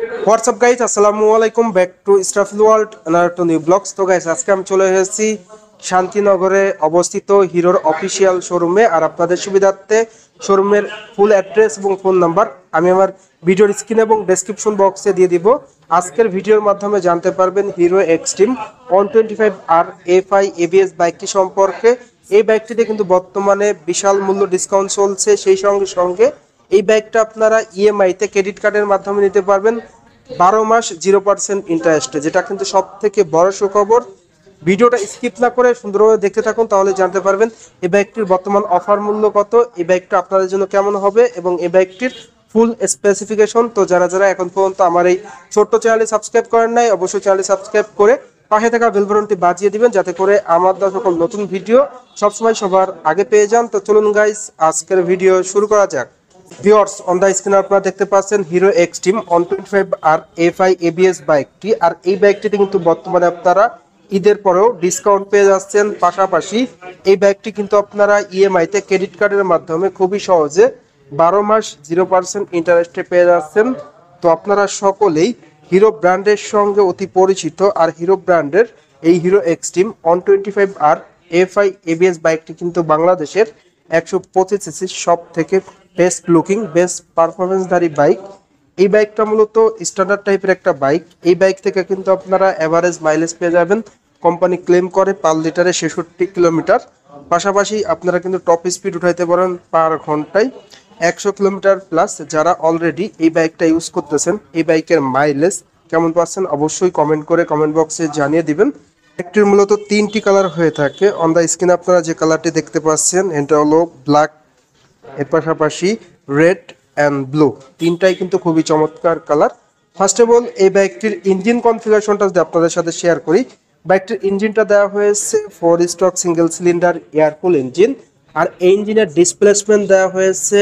WhatsApp guys, আসসালামু আলাইকুম, back to Stuffle world and to new blogs. তো guys, আজকে আমি চলে এসেছি শান্তিনগরে অবস্থিত হিরোর অফিসিয়াল শোরুমে। আর আপনাদের সুবিধার্থে শোরুমের ফুল অ্যাড্রেস এবং ফোন নাম্বার আমি আমার ভিডিওর স্ক্রিন এবং ডেসক্রিপশন বক্সে দিয়ে দিব। আজকের ভিডিওর মাধ্যমে জানতে পারবেন hero extreme 125R FI ABS বাইকটি সম্পর্কে। এই বাইকটিতে কিন্তু বর্তমানে বিশাল মূল্য ডিসকাউন্ট চলছে। সেই সঙ্গে সঙ্গে এই বাইকটা আপনারা ইএমআইতে ক্রেডিট কার্ডের মাধ্যমে নিতে পারবেন 12 মাস 0% ইন্টারেস্টে, যেটা কিন্তু সব থেকে বড় সুখবর। ভিডিওটা স্কিপ না করে সুন্দরভাবে দেখতে থাকুন, তাহলে জানতে পারবেন এই বাইকটির বর্তমান অফার মূল্য কত, এই বাইকটা আপনাদের জন্য কেমন হবে এবং এই বাইকটির ফুল স্পেসিফিকেশন। তো যারা যারা এখন পর্যন্ত আমার এই ছোট্ট চ্যানেলে সাবস্ক্রাইব করেন নাই, অবশ্যই চ্যানেলে সাবস্ক্রাইব করে পাশে থাকা বেল বাটনটি বাজিয়ে দিবেন, যাতে করে আমার দেওয়া সকল নতুন ভিডিও সবসময় সবার আগে পেয়ে যান। তো চলুন গাইস, আজকের ভিডিও শুরু করা যাক। ভিউয়ার্স, অন দা স্ক্রিনে আপনারা দেখতে পাচ্ছেন hero extreme 125R FI ABS বাইকটি। আর এই বাইকটিতে কিন্তু বর্তমানে আপনারা ঈদের পরেও ডিসকাউন্ট পেয়ে যাচ্ছেন। পাশাপাশি এই বাইকটি কিন্তু আপনারা ইএমআইতে ক্রেডিট কার্ডের মাধ্যমে খুবই সহজে 12 মাস 0% ইন্টারেস্টে পেয়ে যাচ্ছেন। তো আপনারা সকলেই হিরো ব্র্যান্ডের সঙ্গে অতি পরিচিত। আর হিরো ব্র্যান্ডের এই hero extreme 125R FI ABS বাইকটি কিন্তু বাংলাদেশের 125cc সব থেকে বেস্ট লুকিং, বেস্ট পারফরমেন্সধারী বাইক। এই বাইকটা মূলত স্ট্যান্ডার্ড টাইপের একটা বাইক। এই বাইক থেকে কিন্তু আপনারা এভারেজ মাইলেজ পেয়ে যাবেন, কোম্পানি ক্লেম করে পার লিটারে 66 কিলোমিটার। পাশাপাশি আপনারা কিন্তু টপ স্পিড উঠাইতে পারেন পার ঘন্টায় 100 কিলোমিটার প্লাস। যারা অলরেডি এই বাইকটা ইউজ করতেছেন, এই বাইকের মাইলেজ কেমন পাচ্ছেন অবশ্যই কমেন্ট করে কমেন্ট বক্সে জানিয়ে দিবেন। একটির মূলত 3টি কালার হয়ে থাকে। অন দ্য স্ক্রিনে আপনারা যে কালারটি দেখতে পাচ্ছেন এটা হলো ব্ল্যাক, এর পাশাপাশি রেড অ্যান্ড ব্লু, তিনটাই কিন্তু খুবই চমৎকার কালার। ফার্স্ট অফ অল এই বাইকটির ইঞ্জিন কনফিগারেশনটা যদি আপনাদের সাথে শেয়ার করি, বাইকটির ইঞ্জিনটা দেওয়া হয়েছে 4 stroke single cylinder air cool engine. আর এই ইঞ্জিনের ডিসপ্লেসমেন্ট দেওয়া হয়েছে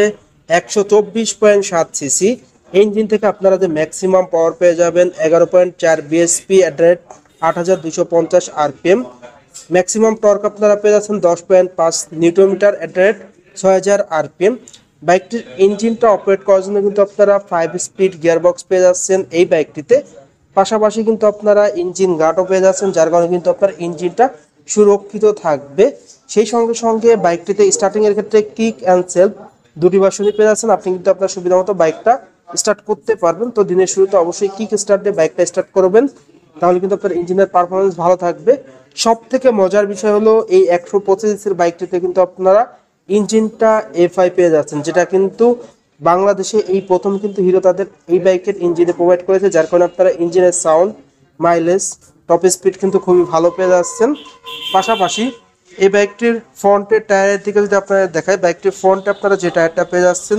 124.7 সিসি। এই ইঞ্জিন থেকে আপনারা যে ম্যাক্সিমাম পাওয়ার পেয়ে যাবেন 11.4 BHP at rate 8250 RPM. Maximum torque আপনারা পেয়ে যাচ্ছেন 10.5 newton metre at rate 6000 RPM. বাইকটির ইঞ্জিনটা অপারেট করার জন্য কিন্তু আপনারা 5 স্পিড গিয়ারবক্স পেয়ে যাচ্ছেন এই বাইকটিতে। পাশাপাশি কিন্তু আপনারা ইঞ্জিন গার্ডও পেয়ে যাচ্ছেন, যার কারণে কিন্তু আপনার ইঞ্জিনটা সুরক্ষিত থাকবে। সেই সঙ্গে সঙ্গে বাইকটিতে স্টার্টিং এর ক্ষেত্রে কিক অ্যান্ড সেলফ দুটি ভার্সনই পেয়ে যাচ্ছেন। আপনি কিন্তু আপনার সুবিধা মতো বাইকটা স্টার্ট করতে পারবেন। তো দিনের শুরুতে অবশ্যই কিক স্টার্ট দিয়ে বাইকটা স্টার্ট করবেন, তাহলে কিন্তু আপনার ইঞ্জিনের পারফরমেন্স ভালো থাকবে। সব থেকে মজার বিষয় হলো এই 125 বাইকটিতে কিন্তু আপনারা ইঞ্জিনটা FI পেয়ে যাচ্ছেন, যেটা কিন্তু বাংলাদেশে এই প্রথম কিন্তু হিরো তাদের এই বাইকের ইঞ্জিনে প্রোভাইড করেছে, যার কারণে আপনারা ইঞ্জিনের সাউন্ড, মাইলেজ, টপ স্পিড কিন্তু খুবই ভালো পেয়ে যাচ্ছেন। পাশাপাশি এই বাইকটির ফ্রন্টের টায়ারের দিকে যদি আপনারা দেখায়, বাইকটির ফ্রন্টে আপনারা যে টায়ারটা পেয়ে যাচ্ছেন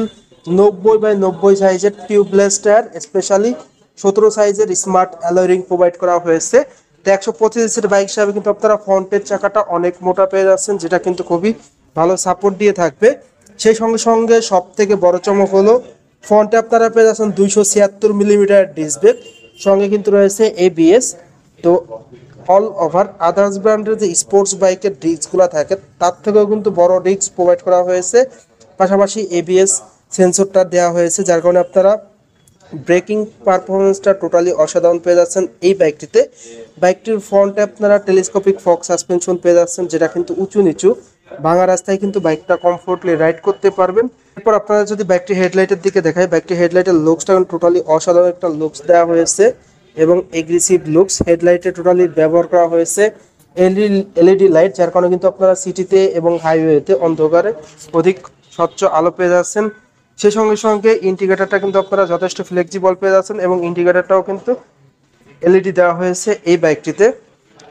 90/90 সাইজের টিউবলেস টায়ার, স্পেশালি 17 সাইজের স্মার্ট অ্যালয় রিং প্রোভাইড করা হয়েছে। তো 125 বাইক হিসাবে কিন্তু আপনারা ফ্রন্টের চাকাটা অনেক মোটা পেয়ে যাচ্ছেন, যেটা কিন্তু খুবই ভালো সাপোর্ট দিয়ে থাকবে। সেই সঙ্গে সঙ্গে সব থেকে বড় চমক হলো ফ্রন্টে আপনারা পেয়ে যাচ্ছেন 276 মিলিমিটার ডিস্ক ব্রেক, সঙ্গে কিন্তু রয়েছে ABS। তো অল ওভার আদার্স ব্র্যান্ডের যে স্পোর্টস বাইকের ডিস্কগুলো থাকে তার থেকেও কিন্তু বড় ডিস্ক প্রোভাইড করা হয়েছে। পাশাপাশি ABS সেন্সরটা দেওয়া হয়েছে, যার কারণে আপনারা ব্রেকিং পারফরমেন্সটা টোটালি অসাধারণ পেয়ে যাচ্ছেন এই বাইকটিতে। বাইকটির ফ্রন্টে আপনারা টেলিস্কোপিক ফক সাসপেনশন পেয়ে যাচ্ছেন, যেটা কিন্তু উঁচু নিচু ভাঙা রাস্তায় কিন্তু বাইকটা কমফোর্টলি রাইড করতে পারবেন। এরপর আপনারা যদি বাইকটি হেডলাইটের দিকে দেখায়, বাইকটি হেডলাইটের লুকসটা টোটালি অসাধারণ একটা লুকস দেওয়া হয়েছে এবং এগ্রেসিভ লুকস। হেডলাইটে টোটালি ব্যবহার করা হয়েছে LED লাইট, যার কারণে কিন্তু আপনারা সিটিতে এবং হাইওয়েতে অন্ধকারে অধিক স্বচ্ছ আলো পেয়ে যাচ্ছেন। সেই সঙ্গে সঙ্গে ইন্ডিকেটারটা কিন্তু আপনারা যথেষ্ট ফ্লেক্সিবল পেয়ে যাচ্ছেন এবং ইন্ডিকেটারটাও কিন্তু LED দেওয়া হয়েছে এই বাইকটিতে।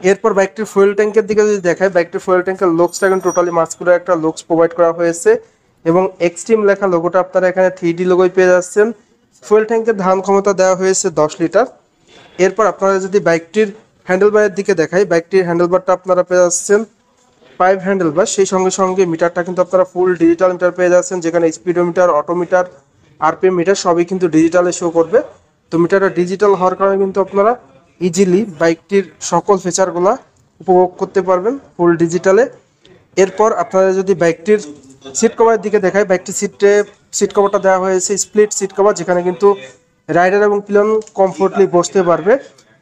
এরপর বাইকটির ফুয়েল ট্যাঙ্কের দিকে যদি দেখায়, বাইকটির ফুয়েল ট্যাঙ্কের লুকসটা কিন্তু টোটালি মাস্কুলার একটা লুকস প্রোভাইড করা হয়েছে এবং এক্সট্রিম লেখা লোগোটা আপনারা এখানে 3D লোগোই পেয়ে যাচ্ছেন। ফুয়েল ট্যাঙ্কের ধারণ ক্ষমতা দেওয়া হয়েছে 10 লিটার। এরপর আপনারা যদি বাইকটির হ্যান্ডেলবারের দিকে দেখাই, বাইকটির হ্যান্ডেলবারটা আপনারা পেয়ে যাচ্ছেন 5 হ্যান্ডেলবার। সেই সঙ্গে সঙ্গে মিটারটা কিন্তু আপনারা ফুল ডিজিটাল মিটার পেয়ে যাচ্ছেন, যেখানে স্পিডোমিটার, অটোমিটার, আরপিএম মিটার সবই কিন্তু ডিজিটালে শো করবে। তো মিটারটা ডিজিটাল হওয়ার কারণে কিন্তু আপনারা ইজিলি বাইকটির সকল ফিচারগুলো উপভোগ করতে পারবেন ফুল ডিজিটালে। এরপর আপনারা যদি বাইকটির সিট কভারের দিকে দেখায়, বাইকটির সিট কভারটা দেওয়া হয়েছে স্প্লিট সিট কভার, যেখানে কিন্তু রাইডার এবং পিলিয়ন কমফোর্টলি বসতে পারবে।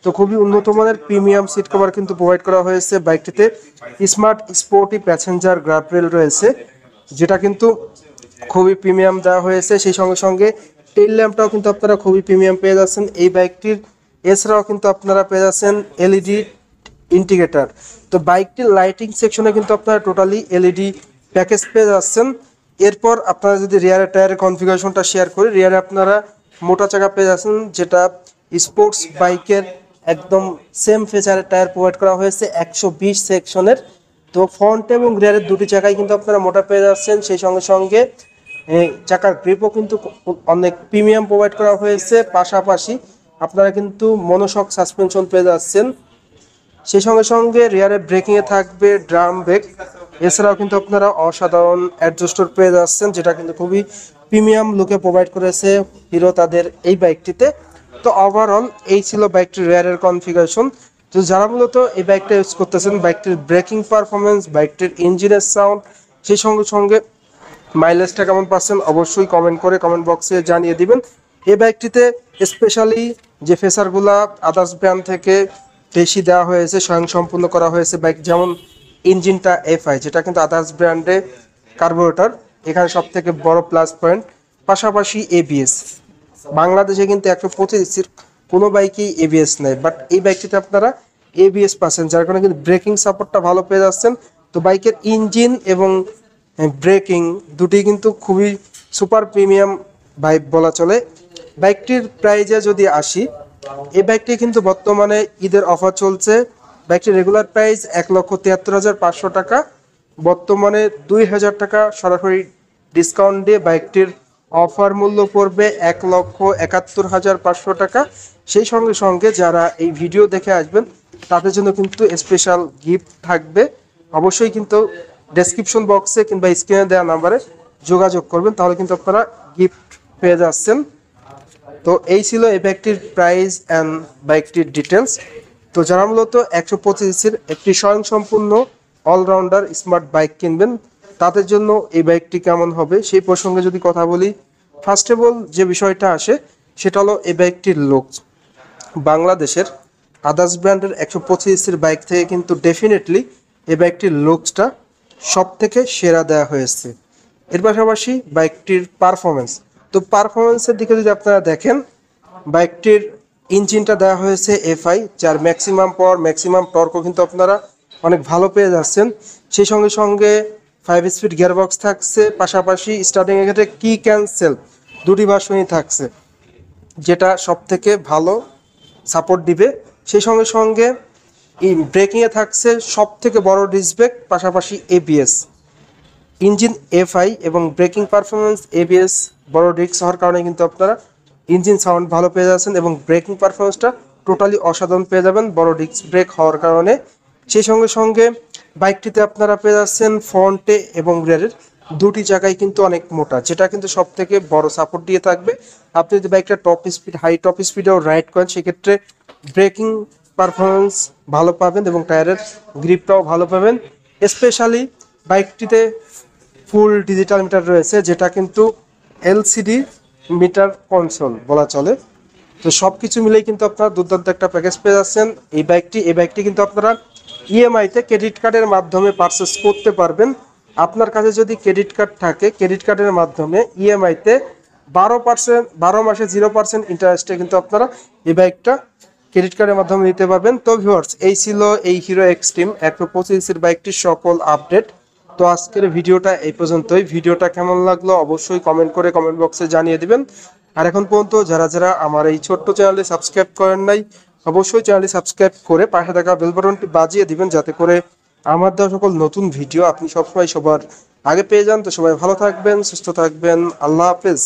তো খুবই উন্নত মানের প্রিমিয়াম সিট কভার কিন্তু প্রোভাইড করা হয়েছে বাইকটিতে। Smart sporty passenger grab rail রয়েছে, যেটা কিন্তু খুবই প্রিমিয়াম দেওয়া হয়েছে। সেই সঙ্গে সঙ্গে টেইল ল্যাম্পটাও কিন্তু আপনারা খুবই প্রিমিয়াম পেয়ে যাচ্ছেন এই বাইকটির। এছাড়াও কিন্তু আপনারা পেয়ে যাচ্ছেন এলইডি ইন্ডিকেটর। তো বাইকটির লাইটিং সেকশনে কিন্তু আপনারা টোটালি এলইডি প্যাকেজ পেয়ে যাচ্ছেন। এরপর আপনারা যদি রিয়ারের টায়ারের কনফিগারেশনটা শেয়ার করি, রিয়ারে আপনারা মোটা চাকা পেয়ে যাচ্ছেন, যেটা স্পোর্টস বাইকের একদম সেম ফিচারের টায়ার প্রোভাইড করা হয়েছে 120 সেকশনের। তো ফ্রন্ট এবং রিয়ারের দুটি চাকায় কিন্তু আপনারা মোটা পেয়ে যাচ্ছেন। সেই সঙ্গে সঙ্গে চাকার গ্রিপও কিন্তু অনেক প্রিমিয়াম প্রোভাইড করা হয়েছে। পাশাপাশি আপনারা কিন্তু মনোশক সাসপেনশন পেয়ে যাচ্ছেন। সেই সঙ্গে সঙ্গে রিয়ারে ব্রেকিংয়ে থাকবে ড্রাম ব্রেক। এছাড়াও কিন্তু আপনারা অসাধারণ অ্যাডজাস্টার পেয়ে যাচ্ছেন, যেটা কিন্তু খুবই প্রিমিয়াম লুকে প্রোভাইড করেছে হিরো তাদের এই বাইকটিতে। তো ওভারঅল এই ছিল বাইকটির রিয়ারের কনফিগারেশন। তো যারা মূলত এই বাইকটা ইউজ করতেছেন, বাইকটির ব্রেকিং পারফরমেন্স, বাইকটির ইঞ্জিনের সাউন্ড, সেই সঙ্গে সঙ্গে মাইলেজটা কেমন পাচ্ছেন, অবশ্যই কমেন্ট করে কমেন্ট বক্সে জানিয়ে দিবেন। এই বাইকটিতে স্পেশালি যে ফেসারগুলা আদার্স ব্র্যান্ড থেকে বেশি দেওয়া হয়েছে, স্বয়ংসম্পূর্ণ করা হয়েছে বাইক, যেমন ইঞ্জিনটা এফআই, যেটা কিন্তু আদার্স ব্র্যান্ডে কার্বোরেটর, এখানে সব থেকে বড় প্লাস পয়েন্ট। পাশাপাশি এবিএস, বাংলাদেশে কিন্তু 125 কোনো বাইকেই এবিএস নেই, বাট এই বাইকটিতে আপনারা এবিএস পাচ্ছেন, যার কারণে কিন্তু ব্রেকিং সাপোর্টটা ভালো পেয়ে যাচ্ছেন। তো বাইকের ইঞ্জিন এবং ব্রেকিং দুটি কিন্তু খুবই সুপার প্রিমিয়াম বাইক বলা চলে। বাইকটির প্রাইজে যদি আসি, এই বাইকটি কিন্তু বর্তমানে ঈদের অফার চলছে। বাইকটির রেগুলার প্রাইস 1,73,500 টাকা, বর্তমানে 2,000 টাকা সরাসরি ডিসকাউন্ট দিয়ে বাইকটির অফার মূল্য পড়বে 1,71,500 টাকা। সেই সঙ্গে সঙ্গে যারা এই ভিডিও দেখে আসবেন তাদের জন্য কিন্তু স্পেশাল গিফট থাকবে। অবশ্যই কিন্তু ডেসক্রিপশন বক্সে কিংবা স্ক্রিনে দেওয়া নাম্বারে যোগাযোগ করবেন, তাহলে কিন্তু আপনারা গিফট পেয়ে যাচ্ছেন। তো এই ছিল এই বাইকটির প্রাইস অ্যান্ড বাইকটির ডিটেলস। তো যারা মূলত 125সির একটি স্বয়ংসম্পূর্ণ অলরাউন্ডার স্মার্ট বাইক কিনবেন, তাদের জন্য এই বাইকটি কেমন হবে সেই প্রসঙ্গে যদি কথা বলি, ফার্স্ট অফ অল যে বিষয়টা আসে সেটা হলো এই বাইকটির লুক। বাংলাদেশের আদার্স ব্র্যান্ডের 125সির বাইক থেকে কিন্তু ডেফিনেটলি এই বাইকটির লুকসটা সব থেকে সেরা দেওয়া হয়েছে। এর পাশাপাশি বাইকটির পারফরমেন্স, তো পারফরমেন্সের দিকে যদি আপনারা দেখেন, বাইকটির ইঞ্জিনটা দেওয়া হয়েছে এফআই, যার ম্যাক্সিমাম পাওয়ার ম্যাক্সিমাম টর্কও কিন্তু আপনারা অনেক ভালো পেয়ে যাচ্ছেন। সেই সঙ্গে সঙ্গে 5 স্পিড গিয়ারবক্স থাকছে, পাশাপাশি স্টার্টিংয়ের ক্ষেত্রে কি ক্যান্সেল দুটি ভার্সনই থাকছে, যেটা সব থেকে ভালো সাপোর্ট দিবে। সেই সঙ্গে সঙ্গে ব্রেকিংয়ে থাকছে সব থেকে বড় ডিস্ক ব্রেক, পাশাপাশি এবিএস। ইঞ্জিন এফআই এবং ব্রেকিং পারফরমেন্স এবিএস বড় ডিস্ক হওয়ার কারণে কিন্তু আপনারা ইঞ্জিন সাউন্ড ভালো পেয়ে যাচ্ছেন এবং ব্রেকিং পারফরমেন্সটা টোটালি অসাধারণ পেয়ে যাবেন বড় ডিস্ক ব্রেক হওয়ার কারণে। সেই সঙ্গে সঙ্গে বাইকটিতে আপনারা পেয়ে যাচ্ছেন ফ্রন্টে এবং রিয়ারের দুটি চাকাই কিন্তু অনেক মোটা, যেটা কিন্তু সব থেকে বড় সাপোর্ট দিয়ে থাকবে। আপনি যদি বাইকটা হাই টপ স্পিডেও রাইড করেন, সেক্ষেত্রে ব্রেকিং পারফরমেন্স ভালো পাবেন এবং টায়ারের গ্রিপটাও ভালো পাবেন। স্পেশালি বাইকটিতে ফুল ডিজিটাল মিটার রয়েছে, যেটা কিন্তু এলসিডি মিটার কনসোল বলা চলে। তো সব কিছু মিলেই কিন্তু আপনারা দুর্দান্ত একটা প্যাকেজ পেয়ে যাচ্ছেন। এই বাইকটি কিন্তু আপনারা ইএমআইতে ক্রেডিট কার্ডের মাধ্যমে পারচেস করতে পারবেন। আপনার কাছে যদি ক্রেডিট কার্ড থাকে, ক্রেডিট কার্ডের মাধ্যমে ইএমআইতে 12 মাসে 0% ইন্টারেস্টে কিন্তু আপনারা এই বাইকটা ক্রেডিট কার্ডের মাধ্যমে নিতে পারবেন। তো ভিউয়ার্স, এই ছিল এই হিরো এক্সট্রিম 125সির বাইকটির সকল আপডেট। তো আজকের ভিডিওটা এই পর্যন্তই। ভিডিওটা কেমন লাগলো অবশ্যই কমেন্ট করে কমেন্ট বক্সে জানিয়ে দিবেন। আর এখন পর্যন্ত যারা যারা আমার এই ছোট্ট চ্যানেলে সাবস্ক্রাইব করেন নাই, অবশ্যই চ্যানেলটি সাবস্ক্রাইব করে পাশে থাকা বেল বাটনটি বাজিয়ে দিবেন, যাতে করে আমার দেওয়া সকল নতুন ভিডিও আপনি সবসময় সবার আগে পেয়ে যান। তো সবাই ভালো থাকবেন, সুস্থ থাকবেন, আল্লাহ হাফেজ।